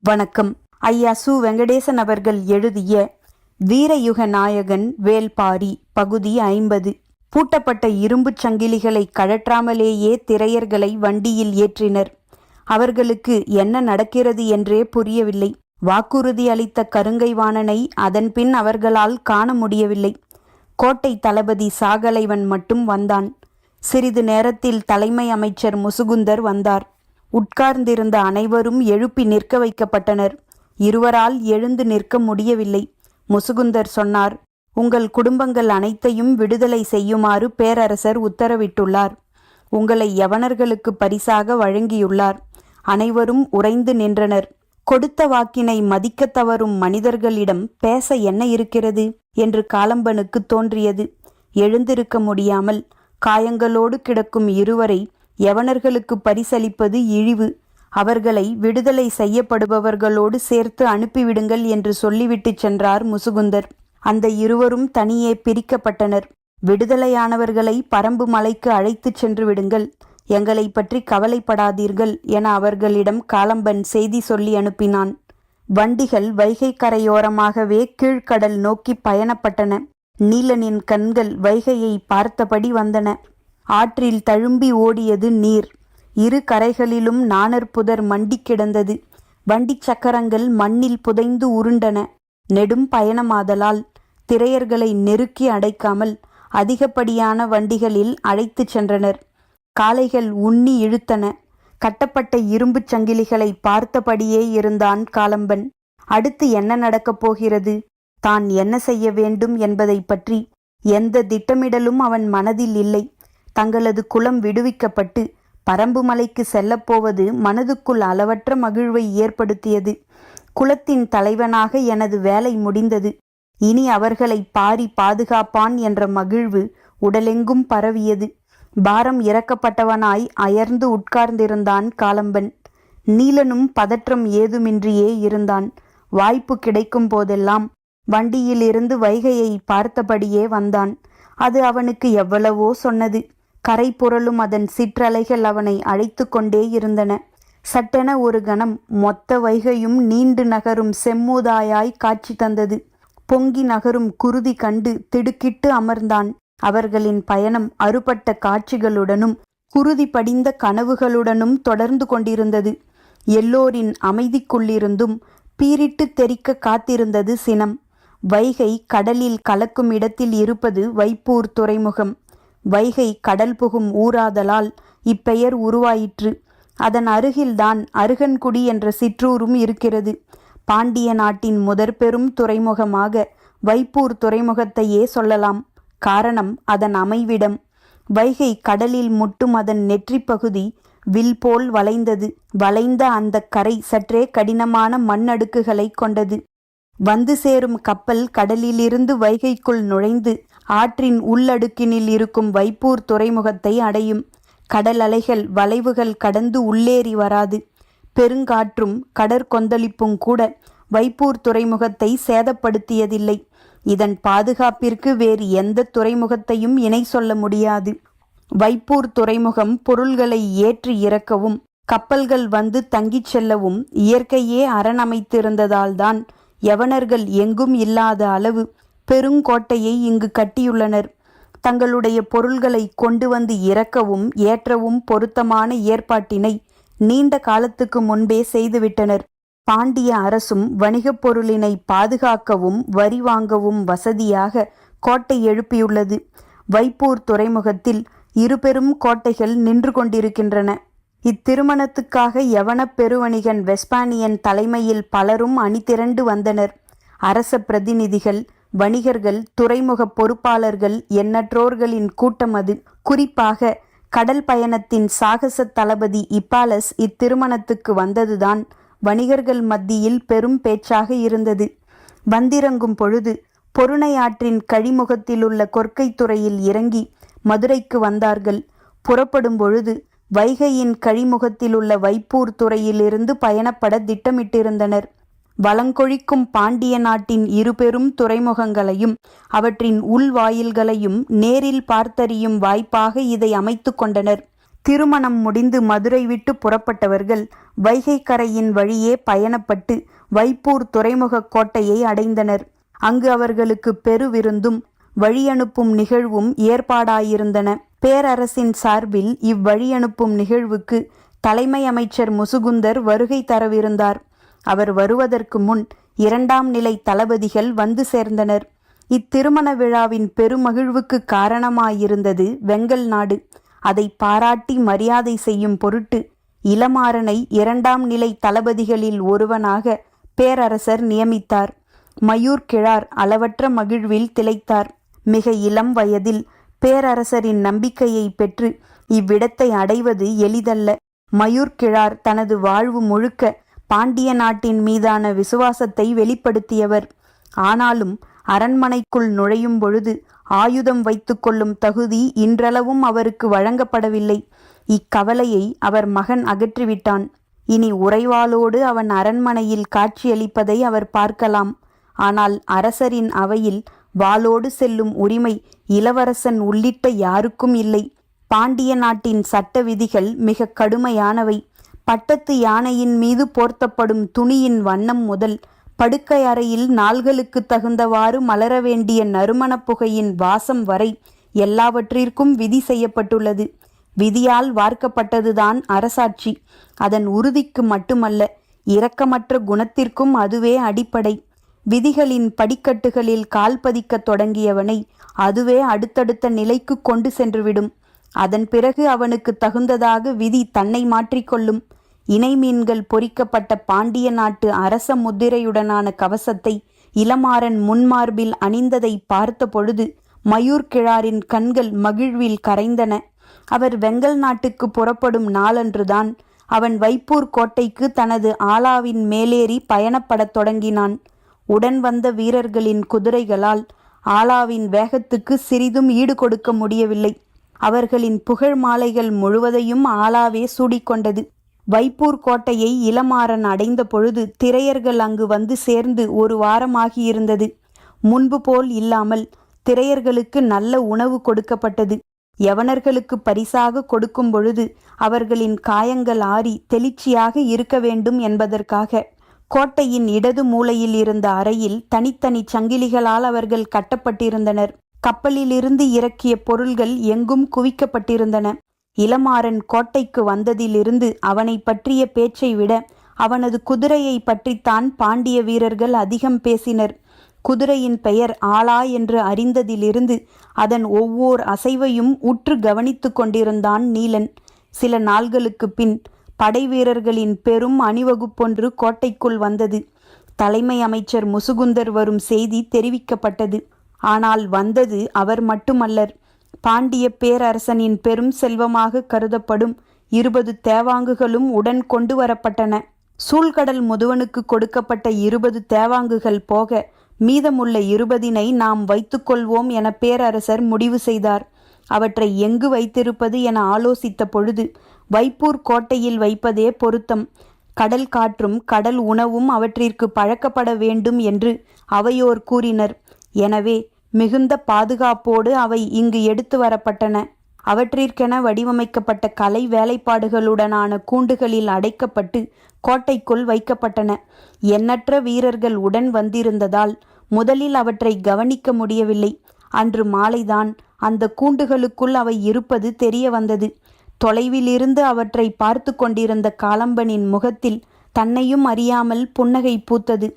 வணக்கம். ஐயா சு. வெங்கடேசன் அவர்கள் எழுதிய வீரயுக நாயகன் வேல்பாரி பகுதி 50. பூட்டப்பட்ட இரும்புச் சங்கிலிகளை கழற்றாமலேயே திரையர்களை வண்டியில் ஏற்றினர். அவர்களுக்கு என்ன நடக்கிறது என்றே புரியவில்லை. வாக்குறுதி அளித்த கருங்கைவாணனை அதன்பின் அவர்களால் காண முடியவில்லை. கோட்டை தளபதி சாகலைவன் மட்டும் வந்தான். சிறிது நேரத்தில் தலைமை அமைச்சர் முசுகுந்தர் வந்தார். உட்கார்ந்திருந்த அனைவரும் எழுப்பி நிற்க வைக்கப்பட்டனர். இருவரால் எழுந்து நிற்க முடியவில்லை. முசுகுந்தர் சொன்னார், உங்கள் குடும்பங்கள் அனைத்தையும் விடுதலை செய்யுமாறு பேரரசர் உத்தரவிட்டுள்ளார். உங்களை யவனர்களுக்கு பரிசாக வழங்கியுள்ளார். அனைவரும் உறைந்து நின்றனர். கொடுத்த வாக்கினை மதிக்க தவறும் மனிதர்களிடம் பேச என்ன இருக்கிறது என்று காலம்பனுக்கு தோன்றியது. எழுந்திருக்க முடியாமல் காயங்களோடு கிடக்கும் இருவரை யவனர்களுக்கு பரிசளிப்பது இழிவு. அவர்களை விடுதலை செய்யப்படுபவர்களோடு சேர்த்து அனுப்பிவிடுங்கள் என்று சொல்லிவிட்டு சென்றார் முசுகுந்தர். அந்த இருவரும் தனியே பிரிக்கப்பட்டனர். விடுதலையானவர்களை பரம்பு மலைக்கு அழைத்துச் சென்று விடுங்கள், எங்களை பற்றி கவலைப்படாதீர்கள் என அவர்களிடம் காலம்பன் செய்தி சொல்லி அனுப்பினான். வண்டிகள் வைகை கரையோரமாகவே கீழ்கடல் நோக்கி பயணப்பட்டன. நீலனின் கண்கள் வைகையை பார்த்தபடி வந்தன. ஆற்றில் தழும்பி ஓடியது நீர். இரு கரைகளிலும் நாணற்புதர் மண்டி கிடந்தது. வண்டி சக்கரங்கள் மண்ணில் புதைந்து உருண்டன. நெடும் பயணமாதலால் திரையர்களை நெருக்கி அடைக்காமல் அதிகப்படியான வண்டிகளில் அழைத்துச் சென்றனர். காளைகள் உண்ணி இழுத்தன. கட்டப்பட்ட இரும்புச் சங்கிலிகளை பார்த்தபடியே இருந்தான் காலம்பன். அடுத்து என்ன நடக்கப் போகிறது, தான் என்ன செய்ய வேண்டும் என்பதை பற்றி எந்த திட்டமிடலும் அவன் மனதில் இல்லை. தங்களது குலம் விடுவிக்கப்பட்டு பரம்பு மலைக்கு செல்லப்போவது மனதுக்குள் அளவற்ற மகிழ்வை ஏற்படுத்தியது. குலத்தின் தலைவனாக எனது வேலை முடிந்தது. இனி அவர்களை பாரி பாதுகாப்பான் என்ற மகிழ்வு உடலெங்கும் பரவியது. பாரம் இறக்கப்பட்டவனாய் அயர்ந்து உட்கார்ந்திருந்தான் காலம்பன். நீலனும் பதற்றம் ஏதுமின்றியே இருந்தான். வாய்ப்பு கிடைக்கும் போதெல்லாம் வண்டியிலிருந்து வைகையை பார்த்தபடியே வந்தான். அது அவனுக்கு எவ்வளவோ சொன்னது. கரை புரளும் அதன் சிற்றலைகள் அவனை அழைத்து கொண்டே இருந்தன. சட்டென ஒரு கணம் மொத்த வைகையும் நீண்டு நகரும் செம்மூதாயாய் காட்சி தந்தது. பொங்கி நகரும் குருதி கண்டு திடுக்கிட்டு அமர்ந்தான். அவர்களின் பயணம் அறுபட்ட காட்சிகளுடனும் குருதி படிந்த கனவுகளுடனும் தொடர்ந்து கொண்டிருந்தது. எல்லோரின் அமைதிக்குள்ளிருந்தும் பீரிட்டு தெறிக்க காத்திருந்தது சினம். வைகை கடலில் கலக்கும் இடத்தில் இருப்பது வைப்பூர் துறைமுகம். வைகை கடல் புகும் ஊராதலால் இப்பெயர் உருவாயிற்று. அதன் அருகில்தான் அருகன்குடி என்ற சிற்றூரும் இருக்கிறது. பாண்டிய நாட்டின் முதற்பெரும் துறைமுகமாக வைப்பூர் துறைமுகத்தையே சொல்லலாம். காரணம் அதன் அமைவிடம். வைகை கடலில் முட்டும் அதன் நெற்றி பகுதி வில் போல் வளைந்தது. வளைந்த அந்த கரை சற்றே கடினமான மண்ணடுக்குகளை கொண்டது. வந்து சேரும் கப்பல் கடலிலிருந்து வைகைக்குள் நுழைந்து ஆற்றின் உள்ளடுக்கினில் இருக்கும் வைப்பூர் துறைமுகத்தை அடையும். கடல் அலைகள் வளைவுகள் கடந்து உள்ளேறி வராது. பெருங்காற்றும் கடற்கொந்தளிப்பும் கூட வைப்பூர் துறைமுகத்தை சேதப்படுத்தியதில்லை. இதன் பாதுகாப்பிற்கு வேறு எந்த துறைமுகத்தையும் இணை சொல்ல முடியாது. வைப்பூர் துறைமுகம் பொருள்களை ஏற்றி இறக்கவும் கப்பல்கள் வந்து தங்கிச் செல்லவும் இயற்கையே அரணமைத்திருந்ததால்தான் யவனர்கள் எங்கும் இல்லாத அளவு பெருங்கோட்டையை இங்கு கட்டியுள்ளனர். தங்களுடைய பொருள்களை கொண்டு வந்து இறக்கவும் ஏற்றவும் பொருத்தமான ஏற்பாட்டினை நீண்ட காலத்துக்கு முன்பே செய்துவிட்டனர். பாண்டிய அரசும் வணிகப் பொருளினை பாதுகாக்கவும் வரி வாங்கவும் வசதியாக கோட்டை எழுப்பியுள்ளது. வைப்பூர் துறைமுகத்தில் இருபெரும் கோட்டைகள் நின்று கொண்டிருக்கின்றன. இத்திருமணத்துக்காக யவனப் பெருவணிகன் வெஸ்பானியன் தலைமையில் பலரும் அணிதிரண்டு வந்தனர். அரச பிரதிநிதிகள், வணிகர்கள், துறைமுக பொறுப்பாளர்கள் எண்ணற்றோர்களின் கூட்டம் அது. குறிப்பாக கடல் பயணத்தின் சாகச தளபதி இப்பாலஸ் இத்திருமணத்துக்கு வந்ததுதான் வணிகர்கள் மத்தியில் பெரும் பேச்சாக இருந்தது. வந்திறங்கும் பொழுது பொருணையாற்றின் கழிமுகத்திலுள்ள கொற்கைத்துறையில் இறங்கி மதுரைக்கு வந்தார்கள். புறப்படும் பொழுது வைகையின் கழிமுகத்திலுள்ள வைப்பூர் துறையிலிருந்து பயணப்பட திட்டமிட்டிருந்தனர். வளங்கொழிக்கும் பாண்டிய நாட்டின் இருபெரும் துறைமுகங்களையும் அவற்றின் உள்வாயில்களையும் நேரில் பார்த்தறியும் வாய்ப்பாக இதை அமைத்து கொண்டனர். திருமணம் முடிந்து மதுரை விட்டு புறப்பட்டவர்கள் வைகை கரையின் வழியே பயணப்பட்டு வைப்பூர் துறைமுக கோட்டையை அடைந்தனர். அங்கு அவர்களுக்கு பெருவிருந்தும் வழியனுப்பும் நிகழ்வும் ஏற்பாடாயிருந்தன. பேரரசின் சார்பில் இவ்வழியனுப்பும் நிகழ்வுக்கு தலைமை அமைச்சர் முசுகுந்தர் வருகை தரவிருந்தார். அவர் வருவதற்கு முன் 2ஆம் நிலை தளபதிகள் வந்து சேர்ந்தனர். இத்திருமண விழாவின் பெருமகிழ்வுக்கு காரணமாயிருந்தது வெங்கல் நாடு. அதை பாராட்டி மரியாதை செய்யும் பொருட்டு இளமாறனை 2ஆம் நிலை தளபதிகளில் ஒருவனாக பேரரசர் நியமித்தார். மயூர் கிழார் அளவற்ற மகிழ்வில் திளைத்தார். மிக இளம் வயதில் பேரரசரின் நம்பிக்கையை பெற்று இவ்விடத்தை அடைவது எளிதல்ல. மயூர் கிழார் தனது வாழ்வு முழுக்க பாண்டிய நாட்டின் மீதான விசுவாசத்தை வெளிப்படுத்தியவர். ஆனாலும் அரண்மனைக்குள் நுழையும் பொழுது ஆயுதம் வைத்து கொள்ளும் தகுதி இன்றளவும் அவருக்கு வழங்கப்படவில்லை. இக்கவலையை அவர் மகன் அகற்றிவிட்டான். இனி உறைவாளோடு அவன் அரண்மனையில் காட்சியளிப்பதை அவர் பார்க்கலாம். ஆனால் அரசரின் அவையில் வாளோடு செல்லும் உரிமை இளவரசன் உள்ளிட்ட யாருக்கும் இல்லை. பாண்டிய நாட்டின் சட்ட விதிகள் மிக கடுமையானவை. பட்டத்து யானையின் மீது போர்த்தப்படும் துணியின் வண்ணம் முதல் படுக்கை அறையில் நாள்களுக்கு தகுந்தவாறு மலர வேண்டிய நறுமணப் புகையின் வாசம் வரை எல்லாவற்றிற்கும் விதி செய்யப்பட்டுள்ளது. விதியால் வார்க்கப்பட்டதுதான் அரசாட்சி. அதன் உறுதிக்கு மட்டுமல்ல, இரக்கமற்ற குணத்திற்கும் அதுவே அடிப்படை. விதிகளின் படிக்கட்டுகளில் கால் பதிக்கத் தொடங்கியவனை அதுவே அடுத்தடுத்த நிலைக்கு கொண்டு சென்றுவிடும். அதன் பிறகு அவனுக்கு தகுந்ததாக விதி தன்னை மாற்றிக்கொள்ளும். இணை மீன்கள் பொறிக்கப்பட்ட பாண்டிய நாட்டு அரச முத்திரையுடனான கவசத்தை இளமாறன் முன்மார்பில் அணிந்ததை பார்த்த பொழுது மயூர் கிழாரின் கண்கள் மகிழ்வில் கரைந்தன. அவர் வெங்கல் நாட்டுக்கு புறப்படும் நாளன்றுதான் அவன் வைப்பூர் கோட்டைக்கு தனது ஆலாவின் மேலேறி பயணப்படத் தொடங்கினான். உடன் வந்த வீரர்களின் குதிரைகளால் ஆலாவின் வேகத்துக்கு சிறிதும் ஈடு கொடுக்க முடியவில்லை. அவர்களின் புகழ் மாலைகள் முழுவதையும் ஆலாவே சூடிக்கொண்டது. வைப்பூர் கோட்டையை இளமாறன் அடைந்த பொழுது திரையர்கள் அங்கு வந்து சேர்ந்து 1 வாரமாகியிருந்தது. முன்பு போல் இல்லாமல் திரையர்களுக்கு நல்ல உணவு கொடுக்கப்பட்டது. யவனர்களுக்கு பரிசாக கொடுக்கும் பொழுது அவர்களின் காயங்கள் ஆறி தெளிச்சியாக இருக்க வேண்டும் என்பதற்காக கோட்டையின் இடது மூலையில் இருந்த அறையில் தனித்தனி சங்கிலிகளால் அவர்கள் கட்டப்பட்டிருந்தனர். கப்பலிலிருந்து இறக்கிய பொருள்கள் எங்கும் குவிக்கப்பட்டிருந்தன. இளமாறன் கோட்டைக்கு வந்ததிலிருந்து அவனை பற்றிய பேச்சை விட அவனது குதிரையை பற்றித்தான் பாண்டிய வீரர்கள் அதிகம் பேசினர். குதிரையின் பெயர் ஆலா என்று அறிந்ததிலிருந்து அதன் ஒவ்வொரு அசைவையும் உற்று கவனித்து கொண்டிருந்தான் நீலன். சில நாள்களுக்கு பின் படை வீரர்களின் பெரும் அணிவகுப்பொன்று கோட்டைக்குள் வந்தது. தலைமை அமைச்சர் முசுகுந்தர் வரும் செய்தி தெரிவிக்கப்பட்டது. ஆனால் வந்தது அவர் மட்டுமல்லர். பாண்டிய பேரரசனின் பெரும் செல்வமாக கருதப்படும் 20 தேவாங்குகளும் உடன் கொண்டு வரப்பட்டன. சூழ்கடல் முதுவனுக்கு கொடுக்கப்பட்ட 20 தேவாங்குகள் போக மீதமுள்ள 20 நாம் வைத்துக்கொள்வோம் என பேரரசர் முடிவு செய்தார். அவற்றை எங்கு வைத்திருப்பது என ஆலோசித்த பொழுது வைப்பூர் கோட்டையில் வைப்பதே பொருத்தம். கடல் காற்றும் கடல் உணவும் அவற்றிற்கு பழக்கப்பட வேண்டும் என்று அவையோர் கூறினர். எனவே மிகுந்த பாதுகாப்போடு அவை இங்கு எடுத்து வரப்பட்டன. அவற்றிற்கென வடிவமைக்கப்பட்ட கலை வேலைப்பாடுகளுடனான கூண்டுகளில் அடைக்கப்பட்டு கோட்டைக்குள் வைக்கப்பட்டன. எண்ணற்ற வீரர்கள் உடன் வந்திருந்ததால் முதலில் அவற்றை கவனிக்க முடியவில்லை. அன்று மாலைதான் அந்த கூண்டுகளுக்குள் அவை இருப்பது தெரிய வந்தது. தொலைவிலிருந்து அவற்றை பார்த்து கொண்டிருந்த காலம்பனின் முகத்தில் தன்னையும் அறியாமல் புன்னகை பூத்தது.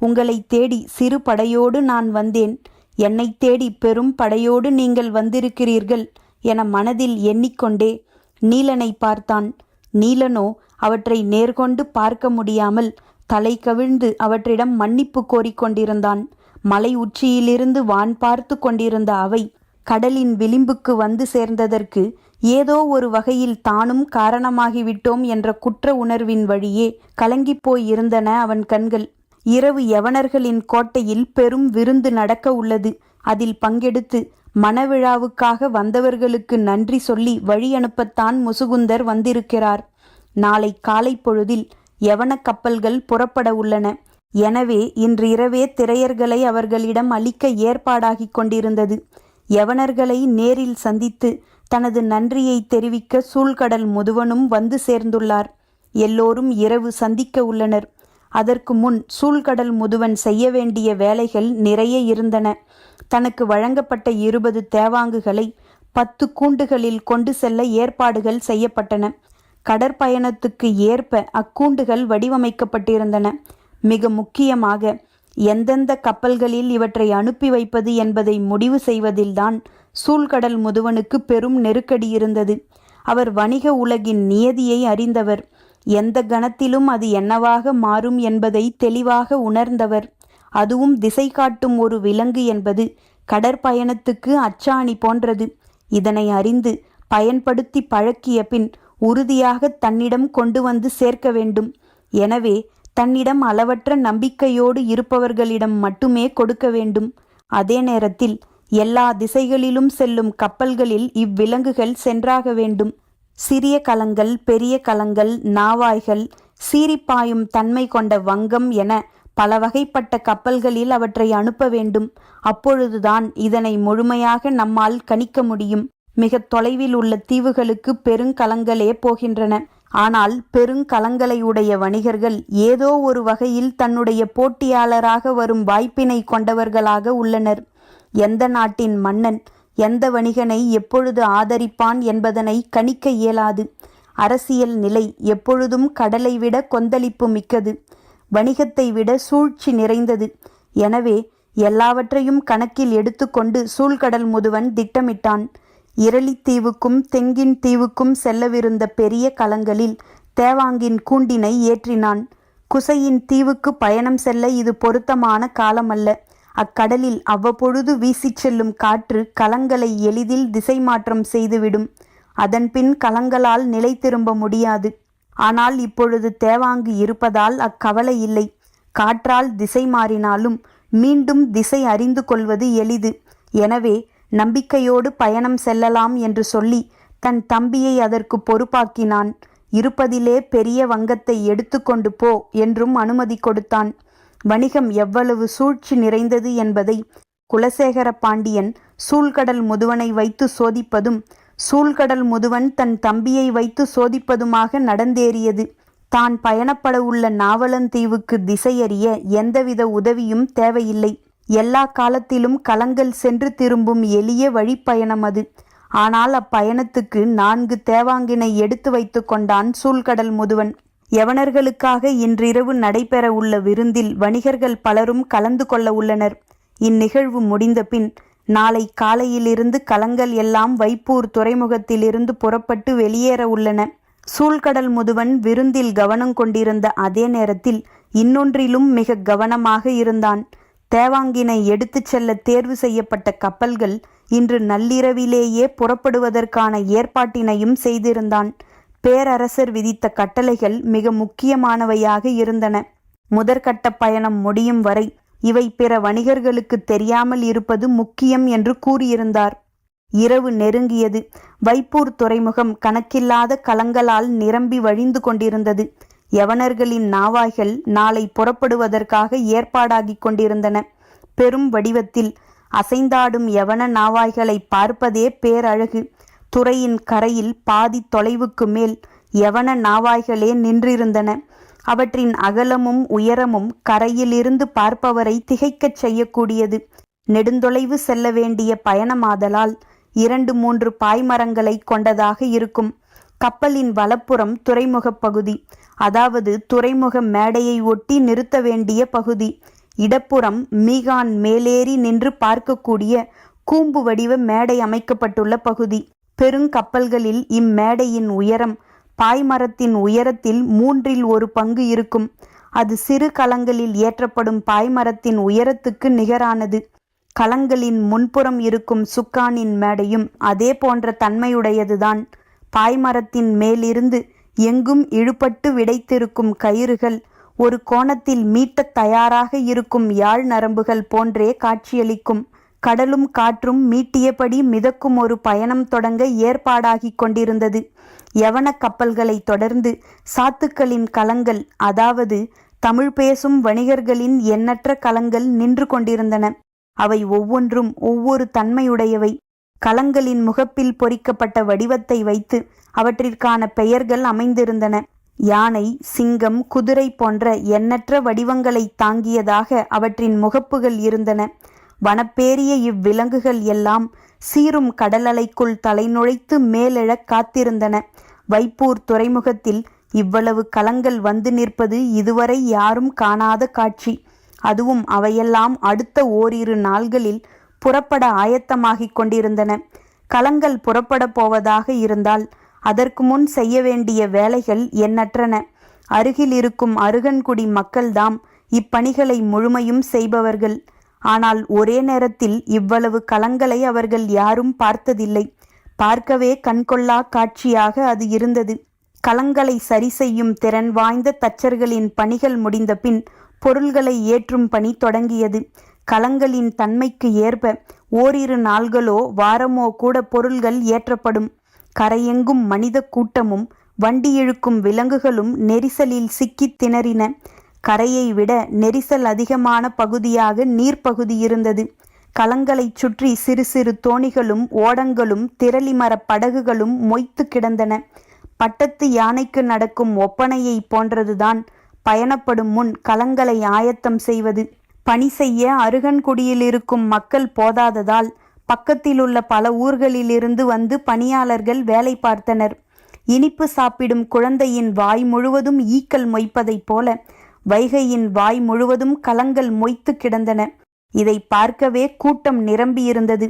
உங்களை தேடி சிறு படையோடு நான் வந்தேன். என்னை தேடி பெரும் படையோடு நீங்கள் வந்திருக்கிறீர்கள் என மனதில் எண்ணிக்கொண்டே நீலனை பார்த்தான். நீலனோ அவற்றை நேர்கொண்டு பார்க்க முடியாமல் தலை கவிழ்ந்து அவற்றிடம் மன்னிப்பு கோரிக்கொண்டிருந்தான். மலை உச்சியிலிருந்து வான் பார்த்து கொண்டிருந்த அவை கடலின் விளிம்புக்கு வந்து சேர்ந்ததற்கு ஏதோ ஒரு வகையில் தானும் காரணமாகிவிட்டோம் என்ற குற்ற உணர்வின் வழியே கலங்கிப்போய் இருந்தன அவன் கண்கள். இரவு யவனர்களின் கோட்டையில் பெரும் விருந்து நடக்க உள்ளது. அதில் பங்கெடுத்து மணவிழாவுக்காக வந்தவர்களுக்கு நன்றி சொல்லி வழி அனுப்பத்தான் முசுகுந்தர் வந்திருக்கிறார். நாளை காலை பொழுதில் யவன கப்பல்கள் புறப்பட உள்ளன. எனவே இன்று இரவே திரையர்களை அவர்களிடம் அளிக்க ஏற்பாடாகி கொண்டிருந்தது. யவனர்களை நேரில் சந்தித்து தனது நன்றியை தெரிவிக்க சூழ்கடல் முதுவனும் வந்து சேர்ந்துள்ளார். எல்லோரும் இரவு சந்திக்க உள்ளனர். அதற்கு முன் சூழ்கடல் முதுவன் செய்ய வேண்டிய வேலைகள் நிறைய இருந்தன. தனக்கு வழங்கப்பட்ட 20 தேவாங்குகளை 10 கூண்டுகளில் கொண்டு செல்ல ஏற்பாடுகள் செய்யப்பட்டன. கடற்பயணத்துக்கு ஏற்ப அக்கூண்டுகள் வடிவமைக்கப்பட்டிருந்தன. மிக முக்கியமாக எந்தெந்த கப்பல்களில் இவற்றை அனுப்பி வைப்பது என்பதை முடிவு செய்வதில்தான் சூழ்கடல் முதுவனுக்கு பெரும் நெருக்கடி இருந்தது. அவர் வணிக உலகின் நியதியை அறிந்தவர். எந்த கணத்திலும் அது என்னவாக மாறும் என்பதை தெளிவாக உணர்ந்தவர். அதுவும் திசை காட்டும் ஒரு விலங்கு என்பது கடற்பயணத்துக்கு அச்சாணி போன்றது. இதனை அறிந்து பயன்படுத்தி பழக்கிய பின் உறுதியாக தன்னிடம் கொண்டு வந்து சேர்க்க வேண்டும். எனவே தன்னிடம் அளவற்ற நம்பிக்கையோடு இருப்பவர்களிடம் மட்டுமே கொடுக்க வேண்டும். அதே நேரத்தில் எல்லா திசைகளிலும் செல்லும் கப்பல்களில் இவ்விலங்குகள் சென்றாக வேண்டும். சிறிய கலங்கள், பெரிய கலங்கள், நாவாய்கள், சீரிப்பாயும் தன்மை கொண்ட வங்கம் என பல வகைப்பட்ட கப்பல்களில் அவற்றை அனுப்ப வேண்டும். அப்பொழுதுதான் இதனை முழுமையாக நம்மால் கணிக்க முடியும். மிக தொலைவில் உள்ள தீவுகளுக்கு பெருங்கலங்களே போகின்றன. ஆனால் பெருங்கலங்களை உடைய வணிகர்கள் ஏதோ ஒரு வகையில் தன்னுடைய போட்டியாளராக வரும் வாய்ப்பினை கொண்டவர்களாக உள்ளனர். எந்த நாட்டின் மன்னன் எந்த வணிகனை எப்பொழுது ஆதரிப்பான் என்பதனை கணிக்க இயலாது. அரசியல் நிலை எப்பொழுதும் கடலை விட கொந்தளிப்பு மிக்கது, வணிகத்தை விட சூழ்ச்சி நிறைந்தது. எனவே எல்லாவற்றையும் கணக்கில் எடுத்துக்கொண்டு சூழ்கடல் முதுவன் திட்டமிட்டான். இரளித்தீவுக்கும் தெங்கின் தீவுக்கும் செல்லவிருந்த பெரிய கலங்களில் தேவாங்கின் கூண்டினை ஏற்றினான். குசையின் தீவுக்கு பயணம் செல்ல இது பொருத்தமான காலமல்ல. அக்கடலில் அவ்வப்பொழுது வீசிச் செல்லும் காற்று கலங்களை எளிதில் திசை மாற்றம் செய்துவிடும். அதன்பின் கலங்களால் நிலை திரும்ப முடியாது. ஆனால் இப்பொழுது தேவாங்கு இருப்பதால் அக்கவலை இல்லை. காற்றால் திசை மாறினாலும் மீண்டும் திசை அறிந்து கொள்வது எளிது. எனவே நம்பிக்கையோடு பயணம் செல்லலாம் என்று சொல்லி தன் தம்பியை அதற்கு பொறுப்பாக்கினான். இருப்பதிலே பெரிய வங்கத்தை எடுத்துக்கொண்டு போ என்றும் அனுமதி கொடுத்தான். வணிகம் எவ்வளவு சூழ்ச்சி நிறைந்தது என்பதை குலசேகர பாண்டியன் சூழ்கடல் முதுவனை வைத்து சோதிப்பதும் சூழ்கடல் முதுவன் தன் தம்பியை வைத்து சோதிப்பதுமாக நடந்தேறியது. தான் பயணப்பட உள்ள நாவலந்தீவுக்கு திசையறிய எந்தவித உதவியும் தேவையில்லை. எல்லா காலத்திலும் கலங்கள் சென்று திரும்பும் எளிய வழிப்பயணம் அது. ஆனால் அப்பயணத்துக்கு 4 தேவாங்கினை எடுத்து வைத்து கொண்டான் சூழ்கடல் முதுவன். யவனர்களுக்காக இன்றிரவு நடைபெற உள்ள விருந்தில் வணிகர்கள் பலரும் கலந்து கொள்ள உள்ளனர். இந்நிகழ்வு முடிந்த பின் நாளை காலையிலிருந்து கலங்கள் எல்லாம் வைப்பூர் துறைமுகத்திலிருந்து புறப்பட்டு வெளியேற உள்ளன. சூழ்கடல் முதுவன் விருந்தில் கவனம் கொண்டிருந்த அதே நேரத்தில் இன்னொன்றிலும் மிக கவனமாக இருந்தான். தேவாங்கினை எடுத்துச் செல்ல தேர்வு செய்யப்பட்ட கப்பல்கள் இன்று நள்ளிரவிலேயே புறப்படுவதற்கான ஏற்பாட்டினையும் செய்திருந்தான். பேரரசர் விதித்த கட்டளைகள் மிக முக்கியமானவையாக இருந்தன. முதற்கட்ட பயணம் முடியும் வரை இவை பிற வணிகர்களுக்கு தெரியாமல் இருப்பது முக்கியம் என்று கூறியிருந்தார். இரவு நெருங்கியது. வைப்பூர் துறைமுகம் கணக்கில்லாத கலங்களால் நிரம்பி வழிந்து கொண்டிருந்தது. யவனர்களின் நாவாய்கள் நாளை புறப்படுவதற்காக ஏற்பாடாகி கொண்டிருந்தன. பெரும் வடிவத்தில் அசைந்தாடும் யவன நாவாய்களை பார்ப்பதே பேரழகு. துறையின் கரையில் பாதி தொலைவுக்கு மேல் யவன நாவாய்களே நின்றிருந்தன. அவற்றின் அகலமும் உயரமும் கரையிலிருந்து பார்ப்பவரை திகைக்கச் செய்யக்கூடியது. நெடுந்தொலைவு செல்ல வேண்டிய பயணமாதலால் 2-3 பாய்மரங்களை கொண்டதாக இருக்கும். கப்பலின் வலப்புறம் துறைமுகப் பகுதி, அதாவது துறைமுக மேடையை ஒட்டி நிறுத்த வேண்டிய பகுதி. இடப்புறம் மீகான் மேலேறி நின்று பார்க்கக்கூடிய கூம்பு வடிவ மேடை அமைக்கப்பட்டுள்ள பகுதி. பெருங்கப்பல்களில் இம்மேடையின் உயரம் பாய்மரத்தின் உயரத்தில் 1/3 பங்கு இருக்கும். அது சிறு கலங்களில் ஏற்றப்படும் பாய்மரத்தின் உயரத்துக்கு நிகரானது. கலங்களின் முன்புறம் இருக்கும் சுக்கானின் மேடையும் அதே போன்ற தன்மையுடையதுதான். பாய்மரத்தின் மேலிருந்து எங்கும் இழுபட்டு விடைத்திருக்கும் கயிறுகள் ஒரு கோணத்தில் மீட்டத் தயாராக இருக்கும் யாழ் நரம்புகள் போன்றே காட்சியளிக்கும். கடலும் காற்றும் மீட்டியபடி மிதக்கும் ஒரு பயணம் தொடங்க ஏற்பாடாகி கொண்டிருந்தது. யவன கப்பல்களை தொடர்ந்து சாத்துக்களின் கலங்கள், அதாவது தமிழ் பேசும் வணிகர்களின் எண்ணற்ற கலங்கள் நின்று கொண்டிருந்தன. அவை ஒவ்வொன்றும் ஒவ்வொரு தன்மையுடையவை. கலங்களின் முகப்பில் பொறிக்கப்பட்ட வடிவத்தை வைத்து அவற்றிற்கான பெயர்கள் அமைந்திருந்தன. யானை, சிங்கம், குதிரை போன்ற எண்ணற்ற வடிவங்களை தாங்கியதாக அவற்றின் முகப்புகள் இருந்தன. வனப்பேறிய இவ்விலங்குகள் எல்லாம் சீரும் கடலலைக்குள் தலைநுழைத்து மேலெழக் காத்திருந்தன. வைப்பூர் துறைமுகத்தில் இவ்வளவு கலங்கள் வந்து நிற்பது இதுவரை யாரும் காணாத காட்சி. அதுவும் அவையெல்லாம் அடுத்த ஓரிரு நாள்களில் புறப்பட ஆயத்தமாகிக் கொண்டிருந்தன. கலங்கள் புறப்பட போவதாக இருந்தால் அதற்கு முன் செய்ய வேண்டிய வேலைகள் எண்ணற்றன. அருகில் இருக்கும் அருகன்குடி மக்கள்தாம் இப்பணிகளை முழுமையும் செய்பவர்கள். ஆனால் ஒரே நேரத்தில் இவ்வளவு கலங்களை அவர்கள் யாரும் பார்த்ததில்லை. பார்க்கவே கண்கொள்ளா காட்சியாக அது இருந்தது. கலங்களை சரி செய்யும் திறன் வாய்ந்த தச்சர்களின் பணிகள் முடிந்த பின் பொருள்களை ஏற்றும் பணி தொடங்கியது. கலங்களின் தன்மைக்கு ஏற்ப ஓரிரு நாள்களோ வாரமோ கூட பொருள்கள் ஏற்றப்படும். கரையெங்கும் மனித கூட்டமும் வண்டி இழுக்கும் விலங்குகளும் நெரிசலில் சிக்கித் திணறின. கரையை விட நெரிசல் அதிகமான பகுதியாக நீர்ப்பகுதி இருந்தது. கலங்களைச் சுற்றி சிறு சிறு தோணிகளும் ஓடங்களும் திரளிமர படகுகளும் மொய்த்து கிடந்தன. பட்டத்து யானைக்கு நடக்கும் ஒப்பனையை போன்றதுதான் பயணப்படும் முன் கலங்களை ஆயத்தம் செய்வது. பணி செய்ய அருகன்குடியில் இருக்கும் மக்கள் போதாததால் பக்கத்திலுள்ள பல ஊர்களிலிருந்து வந்து பணியாளர்கள் வேலை பார்த்தனர். இனிப்பு சாப்பிடும் குழந்தையின் வாய் முழுவதும் ஈக்கள் மொய்ப்பதைப் போல வைகையின் வாய் முழுவதும் கலங்கள் மொய்த்து கிடந்தன. இதை பார்க்கவே கூட்டம் நிரம்பியிருந்தது.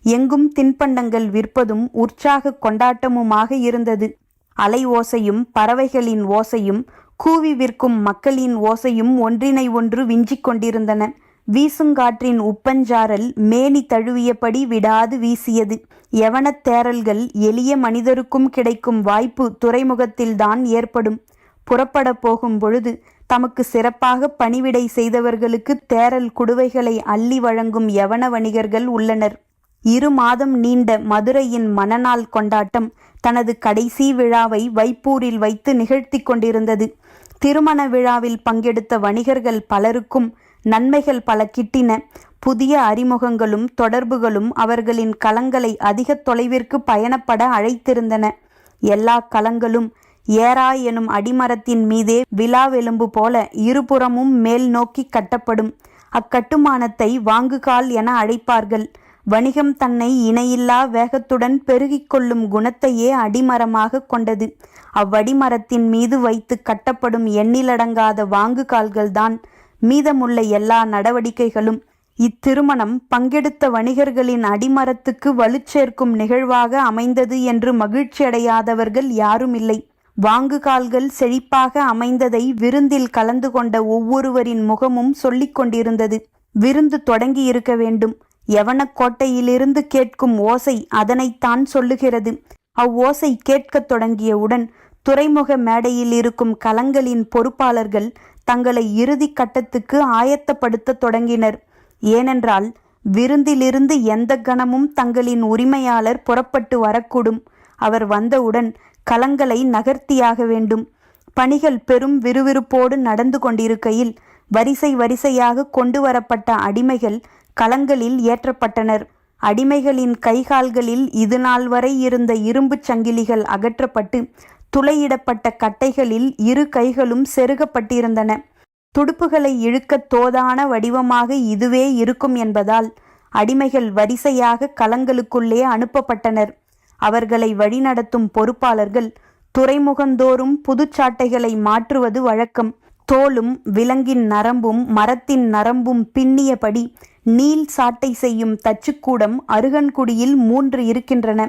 எங்கும் தின்பண்டங்கள் விற்பதும் உற்சாக கொண்டாட்டமுமாக இருந்தது. அலை ஓசையும் பறவைகளின் ஓசையும் கூவி விற்கும் மக்களின் ஓசையும் ஒன்றினை ஒன்று விஞ்சிக் கொண்டிருந்தன. வீசுங்காற்றின் உப்பஞ்சாரல் மேனி தழுவியபடி விடாது வீசியது. யவனத் தேரல்கள் எளிய மனிதருக்கும் கிடைக்கும் வாய்ப்பு துறைமுகத்தில்தான் ஏற்படும். புறப்பட போகும் பொழுது தமக்கு சிறப்பாக பணிவிடை செய்தவர்களுக்கு தேரல் குடுவைகளை அள்ளி வழங்கும் யவன வணிகர்கள் உள்ளனர். 2 மாதம் நீண்ட மதுரையின் மணநாள் கொண்டாட்டம் தனது கடைசி விழாவை வைப்பூரில் வைத்து நிகழ்த்தி கொண்டிருந்தது. திருமண விழாவில் பங்கெடுத்த வணிகர்கள் பலருக்கும் நன்மைகள் பல கிட்டின. புதிய அறிமுகங்களும் தொடர்புகளும் அவர்களின் கலங்களை அதிக தொலைவிற்கு பயணப்பட அழைத்திருந்தன. எல்லா கலங்களும் ஏரா எனும் அடிமரத்தின் மீதே விலாவெலும்பு போல இருபுறமும் மேல் நோக்கி கட்டப்படும். அக்கட்டுமானத்தை வாங்குகால் என அழைப்பார்கள். வணிகம் தன்னை இணையில்லா வேகத்துடன் பெருகிக் கொள்ளும் குணத்தையே அடிமரமாக கொண்டது. அவ்வடிமரத்தின் மீது வைத்து கட்டப்படும் எண்ணிலடங்காத வாங்குகால்கள்தான் மீதமுள்ள எல்லா நடவடிக்கைகளும். இத்திருமணம் பங்கெடுத்த வணிகர்களின் அடிமரத்துக்கு வலுச்சேர்க்கும் நிகழ்வாக அமைந்தது என்று மகிழ்ச்சியடையாதவர்கள் யாரும் இல்லை. வாங்குகால்கள் செழிப்பாக அமைந்ததை விருந்தில் கலந்து கொண்ட ஒவ்வொருவரின் முகமும் சொல்லிக் கொண்டிருந்தது. விருந்து தொடங்கி இருக்க வேண்டும். யவனக்கோட்டையிலிருந்து கேட்கும் ஓசை அதனைத்தான் சொல்லுகிறது. அவ்வோசை கேட்கத் தொடங்கியவுடன் துறைமுக மேடையில் இருக்கும் கலங்களின் பொறுப்பாளர்கள் தங்களை இறுதி கட்டத்துக்கு ஆயத்தப்படுத்த தொடங்கினர். ஏனென்றால் விருந்திலிருந்து எந்த கணமும் தங்களின் உரிமையாளர் புறப்பட்டு வரக்கூடும். அவர் வந்தவுடன் கலங்களை நகர்த்தியாக வேண்டும். பணிகள் பெரும் விறுவிறுப்போடு நடந்து கொண்டிருக்கையில் வரிசை வரிசையாக கொண்டு வரப்பட்ட அடிமைகள் கலங்களில் ஏற்றப்பட்டனர். அடிமைகளின் கைகால்களில் இதுநாள் வரை இருந்த இரும்புச் சங்கிலிகள் அகற்றப்பட்டு துளையிடப்பட்ட கட்டைகளில் 2 கைகளும் செருகப்பட்டிருந்தன. துடுப்புகளை இழுக்க தோதான வடிவமாக இதுவே இருக்கும் என்பதால் அடிமைகள் வரிசையாக கலங்களுக்குள்ளே அனுப்பப்பட்டனர். அவர்களை வழிநடத்தும் பொறுப்பாளர்கள் துறைமுகந்தோறும் புதுச்சாட்டைகளை மாற்றுவது வழக்கம். தோலும் விலங்கின் நரம்பும் மரத்தின் நரம்பும் பின்னியபடி நீல் சாட்டை செய்யும் தச்சுக்கூடம் அருகன்குடியில் 3 இருக்கின்றன.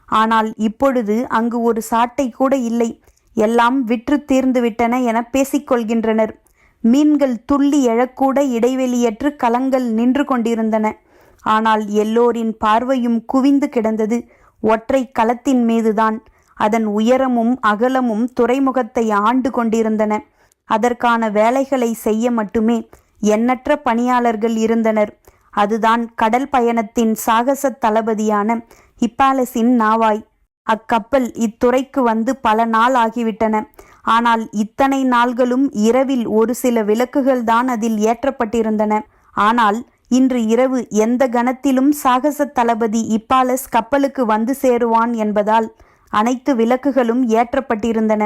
ஆனால் இப்பொழுது அங்கு ஒரு சாட்டை கூட இல்லை. எல்லாம் விற்று தீர்ந்துவிட்டன என பேசிக்கொள்கின்றனர். மீன்கள் துள்ளி எழக்கூட இடைவெளியற்று கலங்கள் நின்று கொண்டிருந்தன. ஆனால் எல்லோரின் பார்வையும் குவிந்து கிடந்தது ஒற்றை களத்தின் மீதுதான். அதன் உயரமும் அகலமும் துறைமுகத்தை ஆண்டு கொண்டிருந்தன. அதற்கான வேலைகளை செய்ய மட்டுமே எண்ணற்ற பணியாளர்கள் இருந்தனர். அதுதான் கடல் பயணத்தின் சாகச தளபதியான ஹிப்பாலஸின் நாவாய். அக்கப்பல் இத்துறைக்கு வந்து பல நாள் ஆகிவிட்டன. ஆனால் இத்தனை நாள்களும் இரவில் ஒரு சில விளக்குகள் தான் அதில் ஏற்றப்பட்டிருந்தன. ஆனால் இன்று இரவு எந்த கணத்திலும் சாகச தளபதி இப்பாலஸ் கப்பலுக்கு வந்து சேருவான் என்பதால் அனைத்து விளக்குகளும் ஏற்றப்பட்டிருந்தன.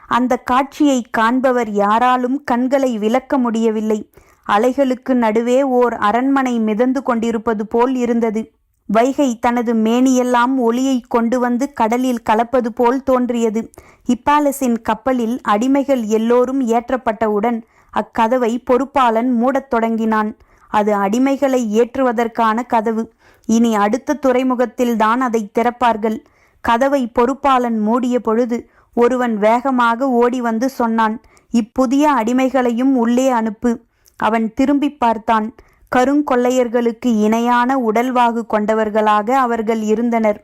அந்த காட்சியை காண்பவர் யாராலும் கண்களை விலக்க முடியவில்லை. அலைகளுக்கு நடுவே ஓர் அரண்மனை மிதந்து கொண்டிருப்பது போல் இருந்தது. வைகை தனது மேனியெல்லாம் ஒளியை கொண்டு வந்து கடலில் கலப்பது போல் தோன்றியது. இப்பாலஸின் கப்பலில் அடிமைகள் எல்லோரும் ஏற்றப்பட்டவுடன் அக்கதவை பொறுப்பாளன் மூடத் தொடங்கினான். அது அடிமைகளை ஏற்றுவதற்கான கதவு. இனி அடுத்த துறைமுகத்தில்தான் அதை திறப்பார்கள். கதவை பொறுப்பாளன் மூடிய பொழுது ஒருவன் வேகமாக ஓடி வந்து சொன்னான், இப்புதிய அடிமைகளையும் உள்ளே அனுப்பு. அவன் திரும்பி பார்த்தான். கருங்கொள்ளையர்களுக்கு இணையான உடல்வாகு கொண்டவர்களாக அவர்கள் இருந்தனர்.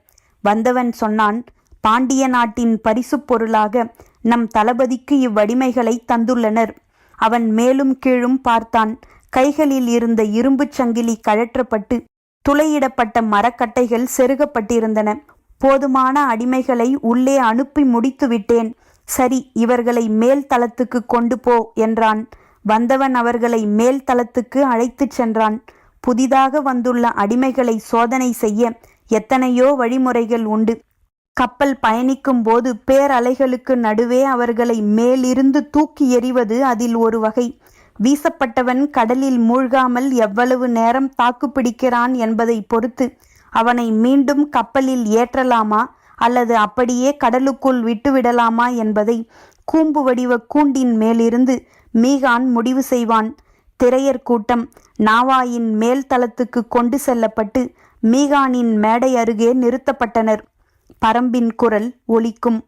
வந்தவன் சொன்னான், பாண்டிய நாட்டின் பரிசு பொருளாக நம் தளபதிக்கு இவ்வடிமைகளை தந்துள்ளனர். அவன் மேலும் கீழும் பார்த்தான். கைகளில் இருந்த இரும்புச் சங்கிலி கழற்றப்பட்டு துளையிடப்பட்ட மரக்கட்டைகள் செருகப்பட்டிருந்தன. போதுமான அடிமைகளை உள்ளே அனுப்பி முடித்து விட்டேன். சரி, இவர்களை மேல் தளத்துக்கு கொண்டு போ என்றான். வந்தவன் அவர்களை மேல் தளத்துக்கு அழைத்துச் சென்றான். புதிதாக வந்துள்ள அடிமைகளை சோதனை செய்ய எத்தனையோ வழிமுறைகள் உண்டு. கப்பல் பயணிக்கும் போது பேரலைகளுக்கு நடுவே அவர்களை மேலிருந்து தூக்கி எறிவது அதில் ஒரு வகை. வீசப்பட்டவன் கடலில் மூழ்காமல் எவ்வளவு நேரம் தாக்குப்பிடிக்கிறான் என்பதை பொறுத்து அவனை மீண்டும் கப்பலில் ஏற்றலாமா அல்லது அப்படியே கடலுக்குள் விட்டுவிடலாமா என்பதை கூம்பு வடிவ கூண்டின் மேலிருந்து மீகான் முடிவு செய்வான். திரையர் கூட்டம் நாவாயின் மேல் தளத்துக்கு கொண்டு செல்லப்பட்டு மீகானின் மேடை அருகே நிறுத்தப்பட்டனர். பரம்பின் குரல் ஒலிக்கும்.